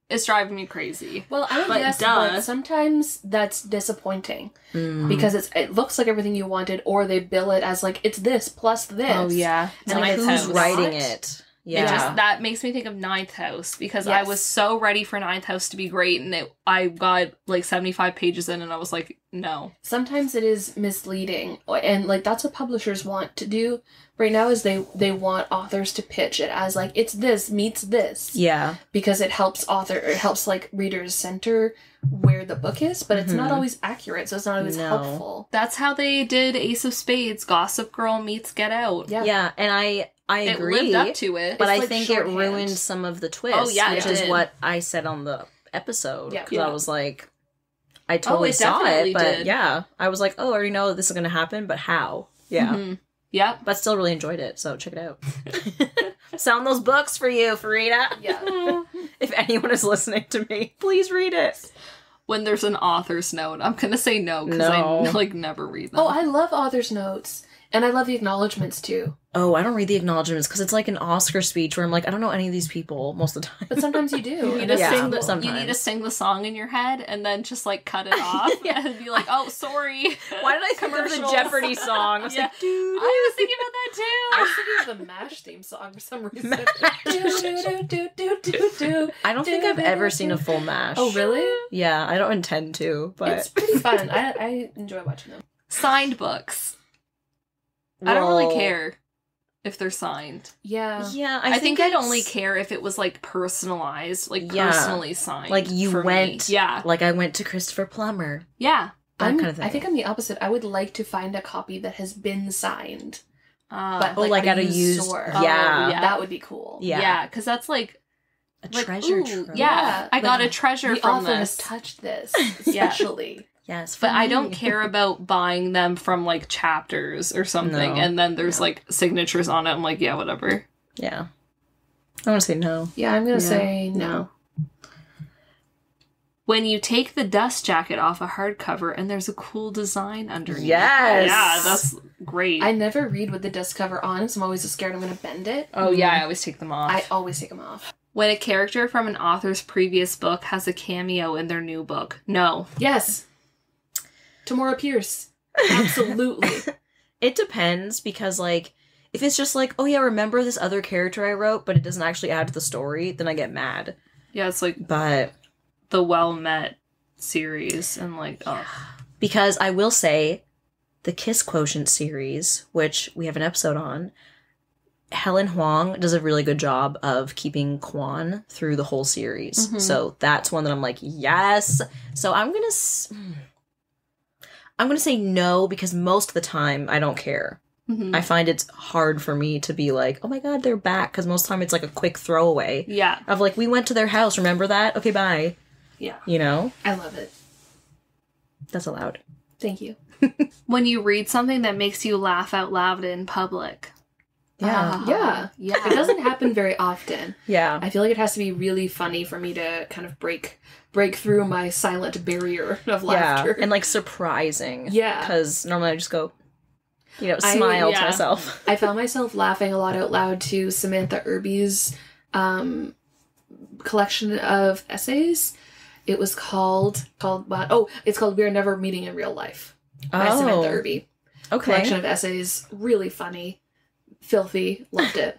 it's driving me crazy. Well, I don't guess, but sometimes that's disappointing. Because it looks like everything you wanted, or they bill it as like, it's this plus this. Oh, yeah. And like, who's writing it? Yeah. That makes me think of Ninth House, because I was so ready for Ninth House to be great, and I got like 75 pages in and I was like, no. Sometimes it is misleading, and like that's what publishers want to do right now, is they want authors to pitch it as like, it's this meets this. Yeah. Because it helps like readers center where the book is, but it's not always accurate, so it's not always helpful. That's how they did Ace of Spades, Gossip Girl meets Get Out. Yeah. Yeah, and I agree. It lived up to it. But It's I like think shorthand. it ruined some of the twists, Oh, yeah, which it is did. what I said on the episode. Yeah. Because I was like, I totally it saw definitely it, but did. yeah. I was like, oh, I already know this is going to happen, but how? Yeah. Mm-hmm. Yep. But still really enjoyed it, so check it out. Selling those books for you, Farida. Yeah. If anyone is listening to me, please read it. When there's an author's note, I'm going to say no, because No. I like never read them. Oh, I love author's notes. And I love the acknowledgements too. Oh, I don't read the acknowledgements because it's like an Oscar speech where I'm like, I don't know any of these people most of the time. But sometimes you do. You need, and to it's sing cool. you need to sing the song in your head and then just like cut it off and be like, oh, sorry. Why did I think of the Commercials. Jeopardy song? I was like, dude. I was thinking about that too. I was thinking of the MASH theme song for some reason. I don't think I've ever seen a full MASH. Oh, really? Yeah, I don't intend to, but It's pretty fun. I enjoy watching them. Signed books. I don't really care if they're signed. Yeah. Yeah, I think I'd it's- only care if it was like personalized, like Yeah. personally signed. Like you for went, me. Yeah. like I went to Christopher Plummer. Yeah. That kind of thing. I think I'm the opposite. I would like to find a copy that has been signed. but like at a used store. yeah. yeah. That would be cool. Yeah, because that's like a like, treasure ooh, trove. Yeah, I got a treasure the from author has this. touched this, especially. Yes, But for I me. don't care about buying them from like chapters or something, No. and then there's like signatures on it. I'm like, yeah, whatever. Yeah. I want to say no. Yeah, I'm gonna say no. When you take the dust jacket off a hardcover and there's a cool design underneath. Yes! Yeah, that's great. I never read with the dust cover on, so I'm always scared I'm gonna bend it. Oh yeah, I always take them off. I always take them off. When a character from an author's previous book has a cameo in their new book. No. Yes. Tamora Pierce. Absolutely. It depends because, like, if it's just like, oh yeah, remember this other character I wrote, but it doesn't actually add to the story, then I get mad. Yeah, it's like But the Well Met series and like, oh. because I will say, the Kiss Quotient series, which we have an episode on, Helen Huang does a really good job of keeping Quan through the whole series. Mhm. So that's one that I'm like, yes. So I'm gonna say no because most of the time I don't care. Mhm. I find it's hard for me to be like, oh my god, they're back, because most of the time it's like a quick throwaway Yeah. of like, we went to their house, remember that? Okay, bye. Yeah. You know? I love it. That's allowed. Thank you. When you read something that makes you laugh out loud in public. Yeah. Yeah. Yeah. It doesn't happen very often. Yeah. I feel like it has to be really funny for me to kind of break through my silent barrier of laughter. And like surprising. Yeah. Because normally I just go, you know, I- smile to yeah. myself. I found myself laughing a lot out loud to Samantha Irby's collection of essays. It was called what? Oh, it's called We're Never Meeting in Real Life by Samantha Irby. Okay. Collection of essays, really funny, filthy, loved it.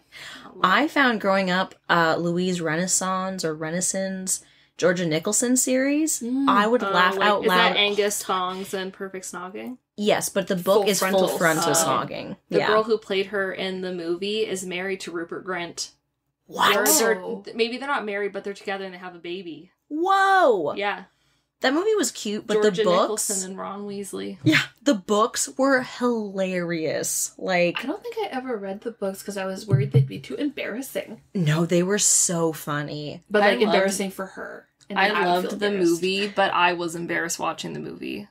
I found growing up Louise Renaissance or Renaissance, Georgia Nicholson series. I would laugh like, out is loud. that Angus Thongs and Perfect Snogging? Yes, but the book Full is full frontal. frontal Oh. snogging. The Yeah. girl who played her in the movie is married to Rupert Grint. What? Oh. Maybe they're not married, but they're together and they have a baby. Whoa! Yeah. That movie was cute, but Georgia the books... Nicholson and Ron Weasley. Yeah, the books were hilarious. Like, I don't think I ever read the books because I was worried they'd be too embarrassing. no, they were so funny. But I like loved- embarrassing for her. And I then would feel loved the embarrassed. movie, but I was embarrassed watching the movie.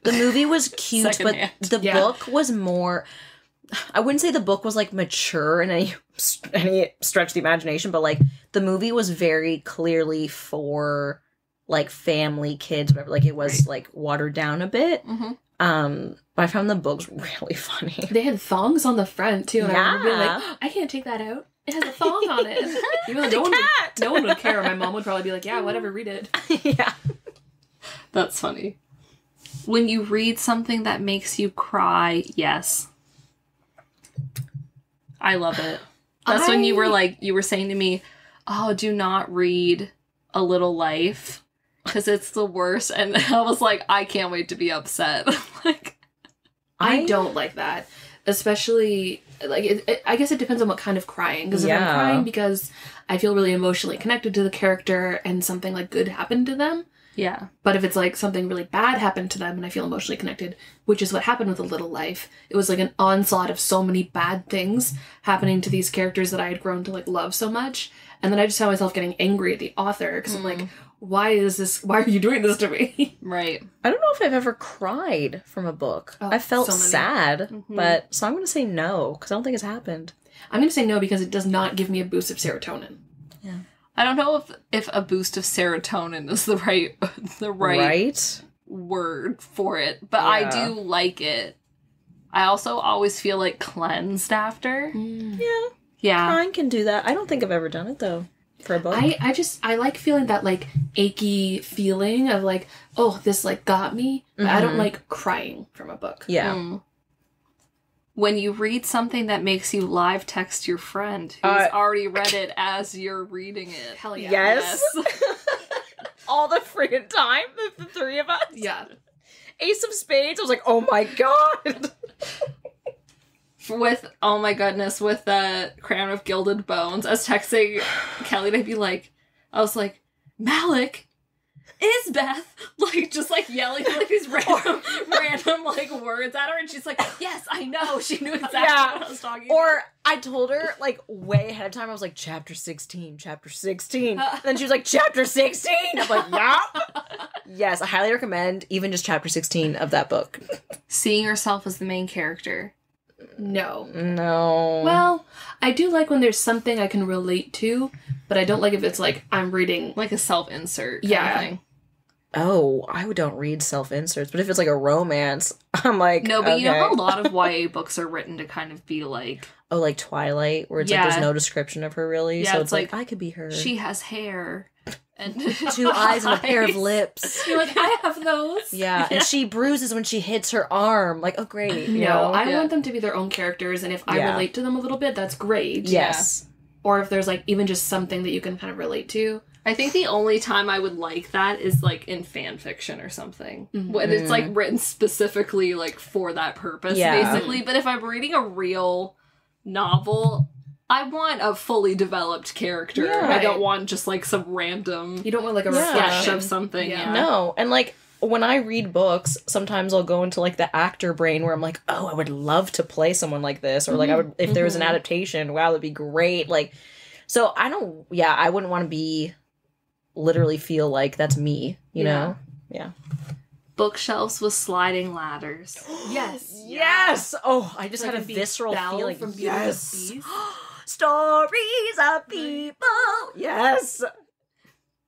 The movie was cute, but Secondhand. the Yeah. book was more... I wouldn't say the book was, like, mature in any stretch of the imagination, but, like, the movie was very clearly for, like, family, kids, whatever. Like, it was, like, watered down a bit. Mm-hmm. But I found the books really funny. They had thongs on the front too, and I remember being Yeah. like, I can't take that out. It has a thong on it. Even though cat! no one would care. My mom would probably be like, yeah, whatever, read it. Yeah. That's funny. When you read something that makes you cry, yes. I love it. That's when you were saying to me, oh, do not read A Little Life because it's the worst. And I was like, I can't wait to be upset. Like, I don't like that. Especially, like, I guess it depends on what kind of crying. Because if I'm Yeah. crying because I feel really emotionally connected to the character and something, like, good happened to them. yeah. But if it's, like, something really bad happened to them and I feel emotionally connected, which is what happened with A Little Life, it was, like, an onslaught of so many bad things happening to these characters that I had grown to, like, love so much. And then I just found myself getting angry at the author because I'm like, why are you doing this to me? Right. I don't know if I've ever cried from a book. Oh, I felt so many. sad, but so I'm going to say no because I don't think it's happened. I'm going to say no because it does not give me a boost of serotonin. I don't know if a boost of serotonin is the right Right? word for it, but I Yeah. do like it. I also always feel like cleansed after. Yeah. Yeah. Crying can do that. I don't think I've ever done it though for a book. I like feeling that, like, achy feeling of, like, oh, this, like, got me. But I don't like crying from a book. Yeah. Mm. When you read something that makes you live text your friend who's already read it as you're reading it. Hell yeah. Yes. All the freaking time, the three of us. Yeah. Ace of Spades. I was like, oh my god. With, oh my goodness, with the Crown of Gilded Bones, I was texting Kelly and I was like, Malik, Isbeth, like, just, like, yelling, like, these random, like, words at her, and she's like, yes, I know, she knew exactly what I was talking about. Or I told her, like, way ahead of time, I was like, chapter 16. And then she was like, chapter 16! I'm like, yeah. Yes, I highly recommend even just chapter 16 of that book. Seeing yourself as the main character. No. Well, I do like when there's something I can relate to, but I don't like if it's like I'm reading Like a self-insert kind of thing. oh, I don't read self-inserts, but if it's like a romance, I'm like, No, but okay. you know how a lot of YA books are written to kind of be like... Oh, like Twilight, where it's like there's no description of her really, Yeah, so it's it's like, like, I could be her. She has hair. And 2 eyes and a pair of lips. You're like, I have those. Yeah, and she bruises when she hits her arm. Like, oh, great. You know? I want them to be their own characters, and if I relate to them a little bit, that's great. Yes. Or if there's, like, even just something that you can kind of relate to. I think the only time I would like that is, like, in fan fiction or something. When it's, like, written specifically, like, for that purpose, basically. But if I'm reading a real novel... I want a fully developed character. Yeah. I don't want just, like, some random... You don't want, like, a sketch reflection of something. Yeah. No, and like, when I read books, sometimes I'll go into like the actor brain where I'm like, oh, I would love to play someone like this. Or like, I would, if there was an adaptation, wow, that'd be great. Like, so I wouldn't want to be, literally feel like that's me, you know? Yeah. Bookshelves with sliding ladders. Yes. Yes! Oh, I just Like had a visceral feeling. from Beauty and the Beast. Stories of people. Yes.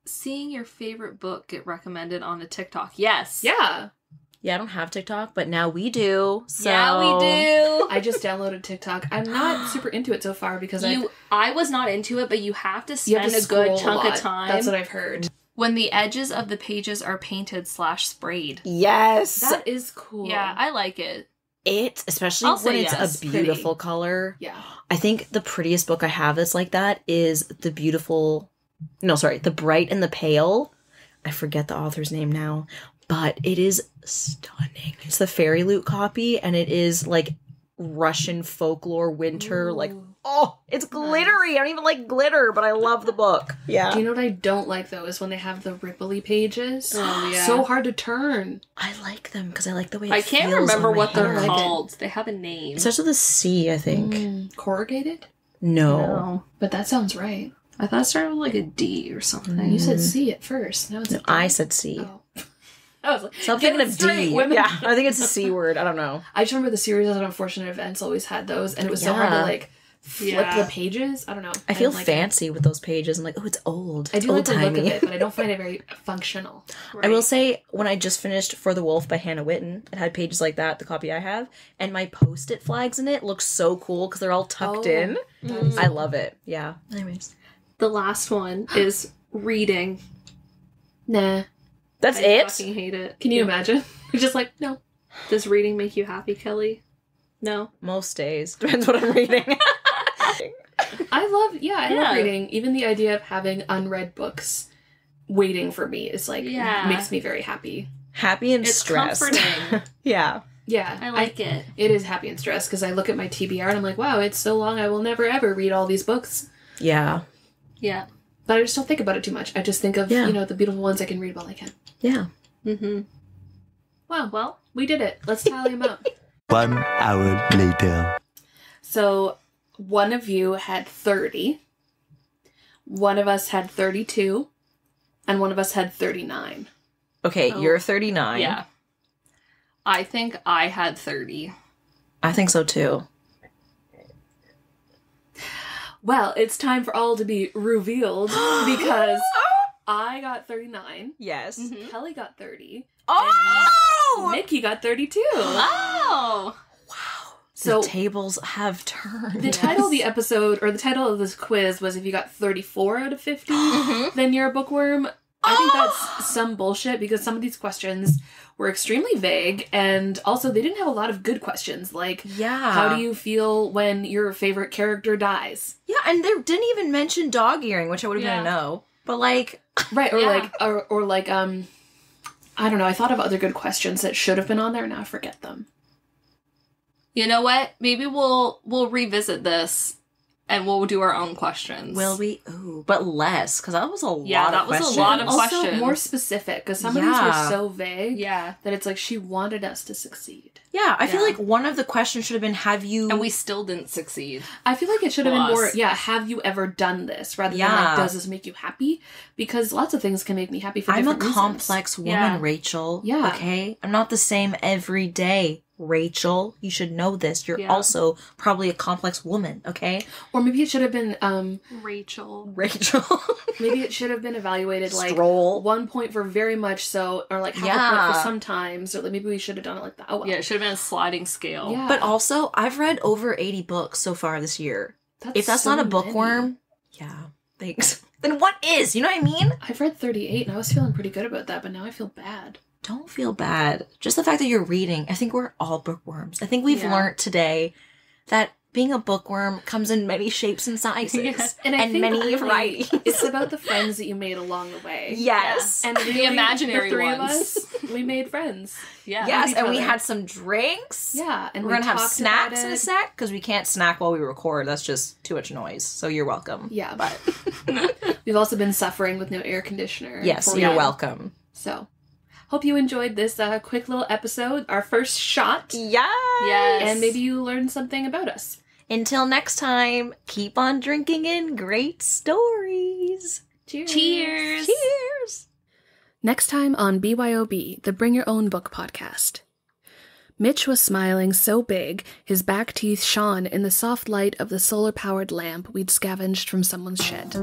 Seeing your favorite book get recommended on a TikTok. Yes. Yeah. Yeah, I don't have TikTok, but now we do. So. Yeah, we do. I just downloaded TikTok. I'm not super into it so far because I was not into it, but you have to you have spend to a good scroll chunk lot. of time. That's what I've heard. When the edges of the pages are painted / sprayed. Yes. That is cool. Yeah, I like it. It, especially I'll when say it's yes. a beautiful color. Yeah. I think the prettiest book I have that's like that is The Bright and the Pale. I forget the author's name now, but it is stunning. It's the Fairy Loot copy, and it is like Russian folklore winter. Ooh. Like, oh, it's glittery. I don't even like glitter, but I love the book. Yeah. Do you know what I don't like though is when they have the ripply pages. Oh, yeah. So hard to turn. I like them because I like the way it I can't feels remember on my what they're hand. called. They have a name. It starts with a C, I think. Corrugated? No. But that sounds right. I thought it started with like a D or something. You said C at first. Now it's a D. I said C. Oh. I was like, So I'm get thinking it of straight, D. women. Yeah, I think it's a C word. I don't know. I just remember the series of Unfortunate Events always had those, and it was so hard to Yeah. like flip the pages. I don't know. I feel don't like fancy with those pages. I'm like, oh, it's old. I It's do like the look of old-timey. it, but I don't find it very functional. I will say, when I just finished For the Wolf by Hannah Witten, it had pages like that, the copy I have, and my Post-it flags in it look so cool because they're all tucked in. I love it. Yeah. Anyways. The last one is reading. Nah. That's I it? fucking hate it. Can you imagine? You're just like, no. Does reading make you happy, Kelly? No. Most days. Depends what I'm reading. I love reading. Even the idea of having unread books waiting for me is like, makes me very happy. Happy and It's stressed. comforting. Yeah. Yeah. I like it. It is happy and stressed because I look at my TBR and I'm like, wow, it's so long I will never ever read all these books. Yeah. Yeah. But I just don't think about it too much. I just think of, the beautiful ones I can read while I can. Yeah. Mm-hmm. Wow, well, we did it. Let's tally them up. 1 hour later. So, one of you had 30. One of us had 32. And one of us had 39. Okay, you're 39. Yeah. I think I had 30. I think so too. Well, it's time for all to be revealed because I got 39. Yes. Kelly got 30. Oh! Nikki got 32. Oh! Wow. So the tables have turned. the title of the episode, or the title of this quiz was if you got 34 out of 50, then you're a bookworm. I think that's some bullshit because some of these questions were extremely vague, and also they didn't have a lot of good questions, like, how do you feel when your favorite character dies? Yeah, and they didn't even mention dog earing, which I would have been a no. But like... Right, or like, I don't know, I thought of other good questions that should have been on there, and now I forget them. You know what? Maybe we'll revisit this And we'll do our own questions. Will we? Ooh, but less, because that was a lot that of was a questions. lot of Also questions. more specific, because some of these were Yeah. so vague Yeah. that it's like she wanted us to succeed. Yeah, I feel Yeah. like one of the questions should have been, have you... And we still didn't succeed. I feel like it should have been Plus. more, have you ever done this? Rather than Yeah. like, does this make you happy? Because lots of things can make me happy for I'm a different reasons. complex woman, Yeah. Rachel. Yeah. Okay? I'm not the same every day, Rachel. You should know this. You're Yeah. also probably a complex woman, okay? Or maybe it should have been, Rachel. Rachel. maybe it should have been evaluated like Stroll. 1 point for very much so, or like half a Yeah. point for sometimes, or like maybe we should have done it like that. Oh well. Yeah, it should have been a sliding scale. Yeah. But also, I've read over 80 books so far this year. If that's so not a many. bookworm, yeah, thanks. Then what is? You know what I mean? I've read 38 and I was feeling pretty good about that, but now I feel bad. Don't feel bad. Just the fact that you're reading. I think we're all bookworms. I think we've Yeah. learned today that being a bookworm comes in many shapes and sizes. Yeah. And I think many really, varieties. it's about the friends that you made along the way. Yes. And really, The imaginary the three ones. of us, we made friends. Yeah. Yes, each and we other. had some drinks. Yeah, and We're going to have talked snacks about in a it. sec because we can't snack while we record. That's just too much noise. So you're welcome. Yeah, but we've also been suffering with no air conditioner. Yes, for you're now. welcome. So, hope you enjoyed this quick little episode, our first shot, Yes. Yes. and maybe you learned something about us. Until next time, keep on drinking in great stories. Cheers. Cheers. Cheers. Next time on BYOB, the Bring Your Own Book podcast. Mitch was smiling so big, his back teeth shone in the soft light of the solar-powered lamp we'd scavenged from someone's shed.